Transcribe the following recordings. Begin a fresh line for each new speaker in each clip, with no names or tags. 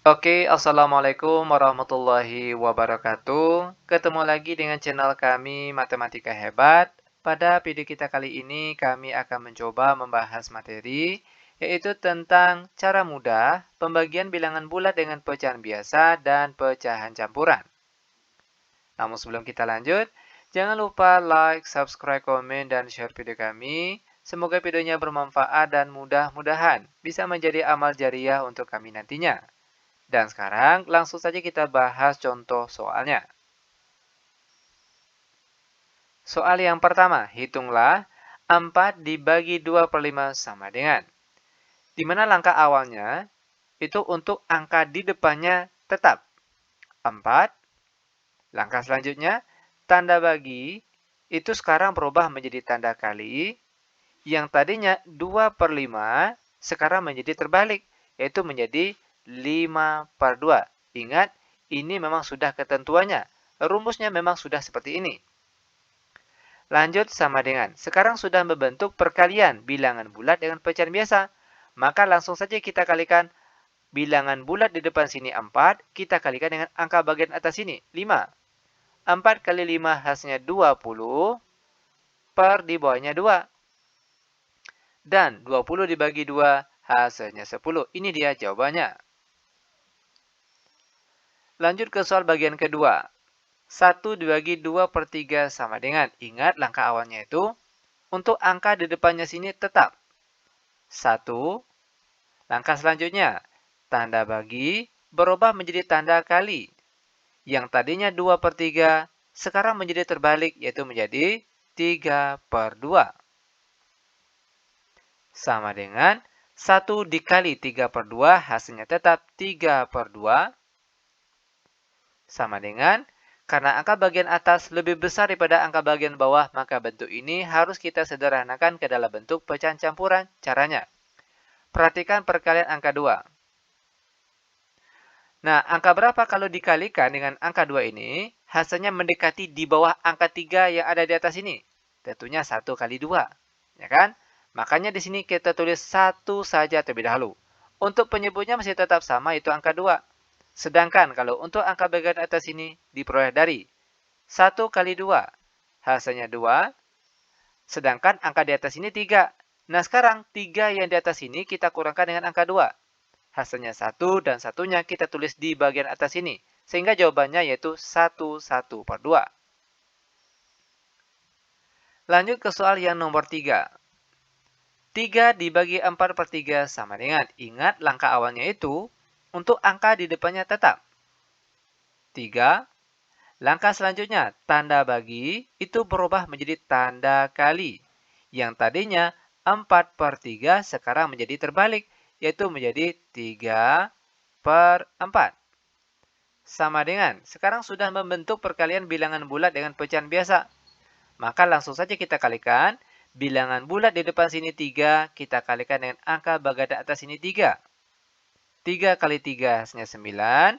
Oke, Assalamualaikum warahmatullahi wabarakatuh. Ketemu lagi dengan channel kami Matematika Hebat. Pada video kita kali ini, kami akan mencoba membahas materi, yaitu tentang cara mudah pembagian bilangan bulat dengan pecahan biasa dan pecahan campuran. Namun sebelum kita lanjut, jangan lupa like, subscribe, komen, dan share video kami. Semoga videonya bermanfaat dan mudah-mudahan bisa menjadi amal jariah untuk kami nantinya. Dan sekarang langsung saja kita bahas contoh soalnya. Soal yang pertama, hitunglah 4 dibagi 2/5 sama dengan. Di mana langkah awalnya itu untuk angka di depannya tetap 4. Langkah selanjutnya, tanda bagi itu sekarang berubah menjadi tanda kali. Yang tadinya 2/5 sekarang menjadi terbalik, yaitu menjadi 5/2. Ingat, ini memang sudah ketentuannya. Rumusnya memang sudah seperti ini. Lanjut sama dengan, sekarang sudah membentuk perkalian bilangan bulat dengan pecahan biasa. Maka langsung saja kita kalikan bilangan bulat di depan sini 4, kita kalikan dengan angka bagian atas sini, 5. 4 kali 5 hasilnya 20, per di bawahnya 2. Dan 20 dibagi 2 hasilnya 10. Ini dia jawabannya. Lanjut ke soal bagian kedua. 1 dibagi 2/3 sama dengan. Ingat langkah awalnya itu. Untuk angka di depannya sini tetap 1. Langkah selanjutnya. Tanda bagi berubah menjadi tanda kali. Yang tadinya 2/3 sekarang menjadi terbalik, yaitu menjadi 3/2. Sama dengan 1 dikali 3/2 hasilnya tetap 3/2. Sama dengan, karena angka bagian atas lebih besar daripada angka bagian bawah, maka bentuk ini harus kita sederhanakan ke dalam bentuk pecahan campuran. Caranya, perhatikan perkalian angka 2. Nah, angka berapa kalau dikalikan dengan angka 2 ini? Hasilnya mendekati di bawah angka 3 yang ada di atas ini. Tentunya 1 kali 2. Ya kan? Makanya di sini kita tulis 1 saja terlebih dahulu. Untuk penyebutnya masih tetap sama, yaitu angka 2. Sedangkan kalau untuk angka bagian atas ini diperoleh dari 1 kali 2. Hasilnya 2. Sedangkan angka di atas ini 3. Nah sekarang 3 yang di atas ini kita kurangkan dengan angka 2. Hasilnya 1 dan satunya kita tulis di bagian atas ini. Sehingga jawabannya yaitu 1/2. Lanjut ke soal yang nomor 3. 3 dibagi 4/3 sama dengan. Ingat langkah awalnya itu untuk angka di depannya tetap 3. Langkah selanjutnya, tanda bagi itu berubah menjadi tanda kali. Yang tadinya 4/3 sekarang menjadi terbalik, yaitu menjadi 3/4. Sama dengan, sekarang sudah membentuk perkalian bilangan bulat dengan pecahan biasa. Maka langsung saja kita kalikan. Bilangan bulat di depan sini 3, kita kalikan dengan angka bagian atas ini 3. 3 kali 3 hasilnya 9,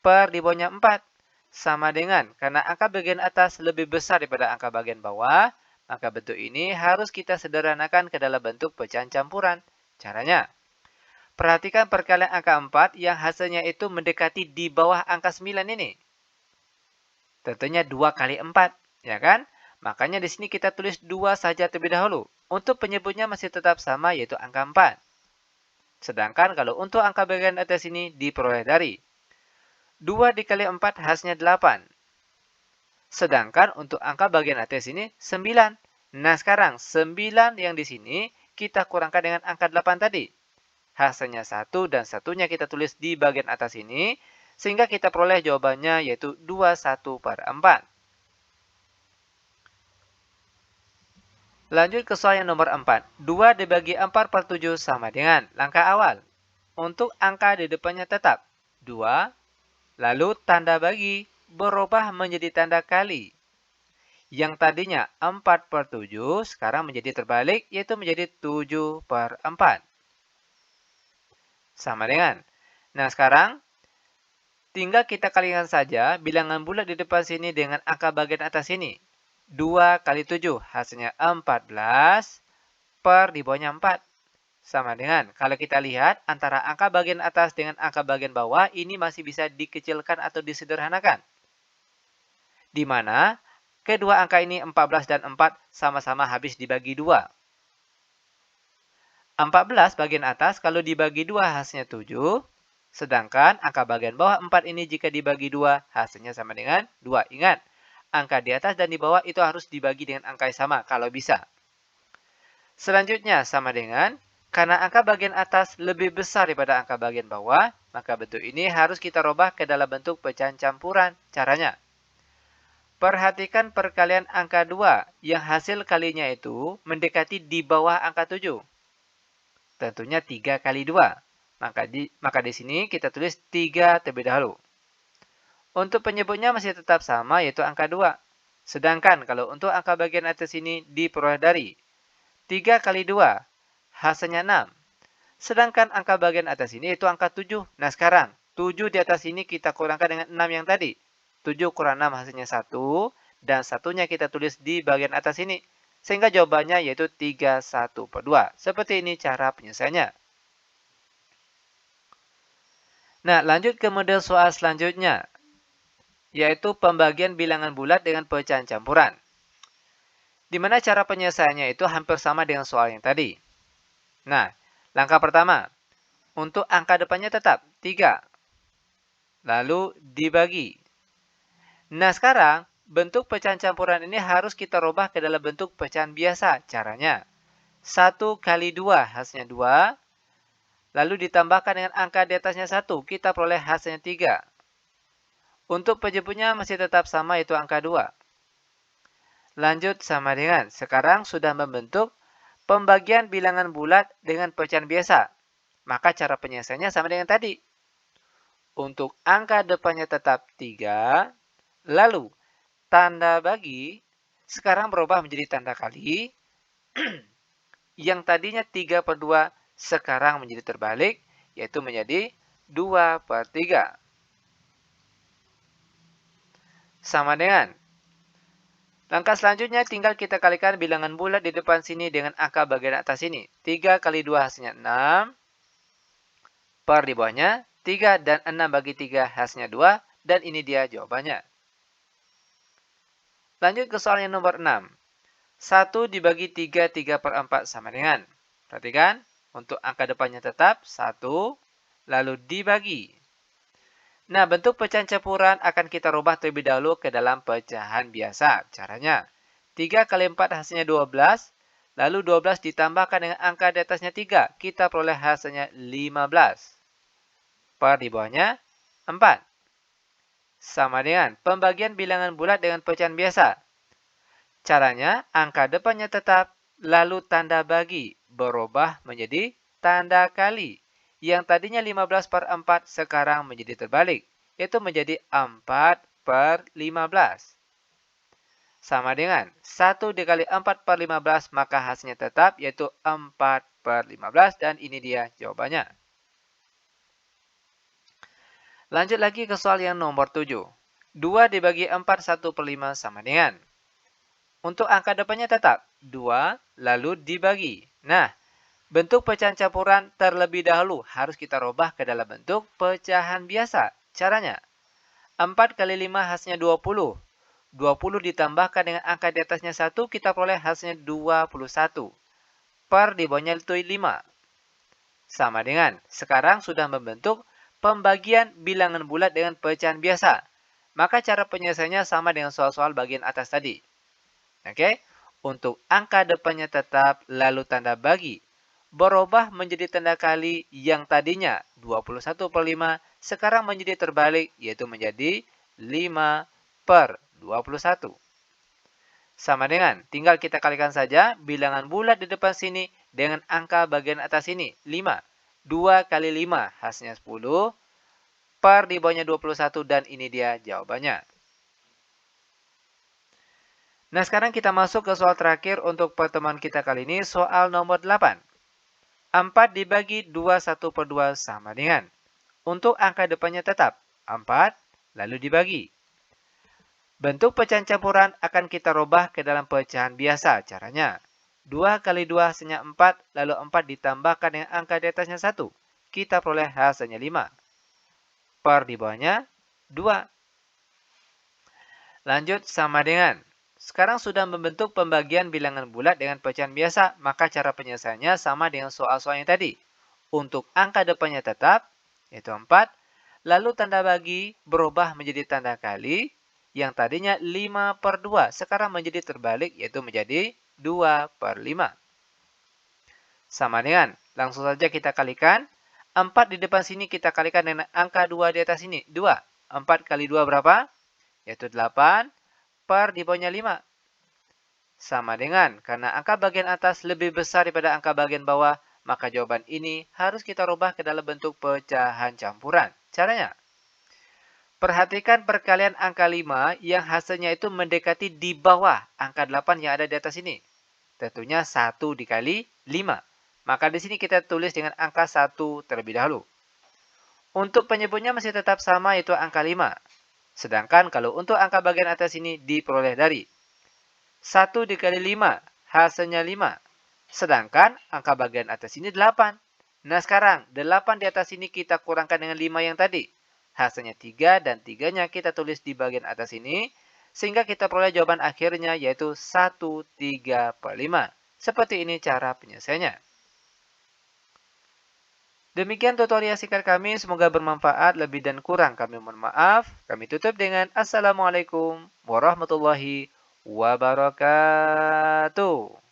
per di bawahnya 4. Sama dengan, karena angka bagian atas lebih besar daripada angka bagian bawah, maka bentuk ini harus kita sederhanakan ke dalam bentuk pecahan campuran. Caranya, perhatikan perkalian angka 4 yang hasilnya itu mendekati di bawah angka 9 ini. Tentunya 2 kali 4, ya kan? Makanya di sini kita tulis 2 saja terlebih dahulu. Untuk penyebutnya masih tetap sama, yaitu angka 4. Sedangkan kalau untuk angka bagian atas ini diperoleh dari 2 dikali 4 hasilnya 8. Sedangkan untuk angka bagian atas ini 9. Nah sekarang 9 yang di sini kita kurangkan dengan angka 8 tadi. Hasilnya 1 dan satunya kita tulis di bagian atas ini. Sehingga kita peroleh jawabannya yaitu 21/4. Lanjut ke soal yang nomor 4. 2 dibagi 4/7 sama dengan langkah awal. Untuk angka di depannya tetap 2. Lalu tanda bagi berubah menjadi tanda kali. Yang tadinya 4/7 sekarang menjadi terbalik, yaitu menjadi 7/4. Sama dengan. Nah sekarang tinggal kita kalikan saja bilangan bulat di depan sini dengan angka bagian atas ini. 2 kali 7 hasilnya 14, per di bawahnya 4. Sama dengan kalau kita lihat antara angka bagian atas dengan angka bagian bawah ini masih bisa dikecilkan atau disederhanakan. Di mana kedua angka ini 14 dan 4 sama-sama habis dibagi 2. 14 bagian atas kalau dibagi 2 hasilnya 7. Sedangkan angka bagian bawah 4 ini jika dibagi 2 hasilnya sama dengan 2. Ingat, angka di atas dan di bawah itu harus dibagi dengan angka yang sama kalau bisa. Selanjutnya sama dengan karena angka bagian atas lebih besar daripada angka bagian bawah, maka bentuk ini harus kita rubah ke dalam bentuk pecahan campuran. Caranya, perhatikan perkalian angka 2 yang hasil kalinya itu mendekati di bawah angka 7. Tentunya 3 kali 2. Maka di sini kita tulis 3 terlebih dahulu. Untuk penyebutnya masih tetap sama yaitu angka 2. Sedangkan kalau untuk angka bagian atas ini diperoleh dari 3 kali 2 hasilnya 6. Sedangkan angka bagian atas ini itu angka 7. Nah sekarang, 7 di atas ini kita kurangkan dengan 6 yang tadi. 7 kurang 6 hasilnya 1. Dan satunya kita tulis di bagian atas ini. Sehingga jawabannya yaitu 31/2. Seperti ini cara penyelesaiannya. Nah lanjut ke model soal selanjutnya. Yaitu pembagian bilangan bulat dengan pecahan campuran. Di mana cara penyelesaiannya itu hampir sama dengan soal yang tadi. Nah, langkah pertama, untuk angka depannya tetap 3. Lalu dibagi. Nah, sekarang bentuk pecahan campuran ini harus kita rubah ke dalam bentuk pecahan biasa. Caranya, 1 kali 2 hasilnya 2. Lalu ditambahkan dengan angka di atasnya 1. Kita peroleh hasilnya 3. Untuk penyebutnya masih tetap sama yaitu angka 2. Lanjut sama dengan, sekarang sudah membentuk pembagian bilangan bulat dengan pecahan biasa. Maka cara penyelesaiannya sama dengan tadi. Untuk angka depannya tetap 3. Lalu tanda bagi sekarang berubah menjadi tanda kali. Yang tadinya 3/2 sekarang menjadi terbalik. Yaitu menjadi 2/3. Sama dengan. Langkah selanjutnya tinggal kita kalikan bilangan bulat di depan sini dengan angka bagian atas ini. 3 kali 2 hasilnya 6. Per di bawahnya 3 dan 6 bagi 3 hasilnya 2. Dan ini dia jawabannya. Lanjut ke soal yang nomor 6. 1 dibagi 3, 3/4 sama dengan. Perhatikan, untuk angka depannya tetap 1, lalu dibagi. Nah, bentuk pecahan campuran akan kita rubah terlebih dahulu ke dalam pecahan biasa. Caranya, 3 kali 4 hasilnya 12, lalu 12 ditambahkan dengan angka di atasnya 3. Kita peroleh hasilnya 15. Per di bawahnya 4. Sama dengan pembagian bilangan bulat dengan pecahan biasa. Caranya, angka depannya tetap, lalu tanda bagi berubah menjadi tanda kali. Yang tadinya 15/4 sekarang menjadi terbalik, yaitu menjadi 4/15. Sama dengan 1 dikali 4/15, maka hasilnya tetap, yaitu 4/15, dan ini dia jawabannya. Lanjut lagi ke soal yang nomor 7. 2 dibagi 4, 1/5 sama dengan. Untuk angka depannya tetap, 2, lalu dibagi. Nah, bentuk pecahan campuran terlebih dahulu harus kita rubah ke dalam bentuk pecahan biasa. Caranya, 4 kali 5 hasilnya 20. 20 ditambahkan dengan angka di atasnya 1, kita peroleh hasilnya 21. Per di bawahnya itu 5. Sama dengan, sekarang sudah membentuk pembagian bilangan bulat dengan pecahan biasa. Maka cara penyelesaiannya sama dengan soal-soal bagian atas tadi. Oke, untuk angka depannya tetap, lalu tanda bagi berubah menjadi tanda kali yang tadinya 21/5 sekarang menjadi terbalik yaitu menjadi 5/21. Sama dengan tinggal kita kalikan saja bilangan bulat di depan sini dengan angka bagian atas ini 5. 2 kali 5 hasilnya 10 per di bawahnya 21 dan ini dia jawabannya. Nah sekarang kita masuk ke soal terakhir untuk pertemuan kita kali ini, soal nomor 8. 4 dibagi 2, 1/2 sama dengan. Untuk angka depannya tetap, 4, lalu dibagi. Bentuk pecahan campuran akan kita rubah ke dalam pecahan biasa. Caranya, 2 kali 2 hasilnya 4, lalu 4 ditambahkan dengan angka di atasnya 1. Kita peroleh hasilnya 5. Per di bawahnya 2. Lanjut sama dengan. Sekarang sudah membentuk pembagian bilangan bulat dengan pecahan biasa, maka cara penyelesaiannya sama dengan soal-soal yang tadi. Untuk angka depannya tetap, yaitu 4, lalu tanda bagi berubah menjadi tanda kali, yang tadinya 5 per 2, sekarang menjadi terbalik, yaitu menjadi 2 per 5. Sama dengan, langsung saja kita kalikan, 4 di depan sini kita kalikan dengan angka 2 di atas sini, 2. 4 kali 2 berapa? Yaitu 8 per di bawahnya 5. Sama dengan, karena angka bagian atas lebih besar daripada angka bagian bawah, maka jawaban ini harus kita rubah ke dalam bentuk pecahan campuran. Caranya, perhatikan perkalian angka 5 yang hasilnya itu mendekati di bawah angka 8 yang ada di atas ini. Tentunya 1 dikali 5. Maka di sini kita tulis dengan angka 1 terlebih dahulu. Untuk penyebutnya masih tetap sama, yaitu angka 5. Sedangkan kalau untuk angka bagian atas ini diperoleh dari 1 dikali 5, hasilnya 5. Sedangkan angka bagian atas ini 8. Nah sekarang, 8 di atas ini kita kurangkan dengan 5 yang tadi. Hasilnya 3 dan 3-nya kita tulis di bagian atas ini. Sehingga kita peroleh jawaban akhirnya yaitu 1/3 per 5. Seperti ini cara penyelesaiannya. Demikian tutorial singkat kami, semoga bermanfaat. Lebih dan kurang kami mohon maaf. Kami tutup dengan Assalamualaikum warahmatullahi wabarakatuh.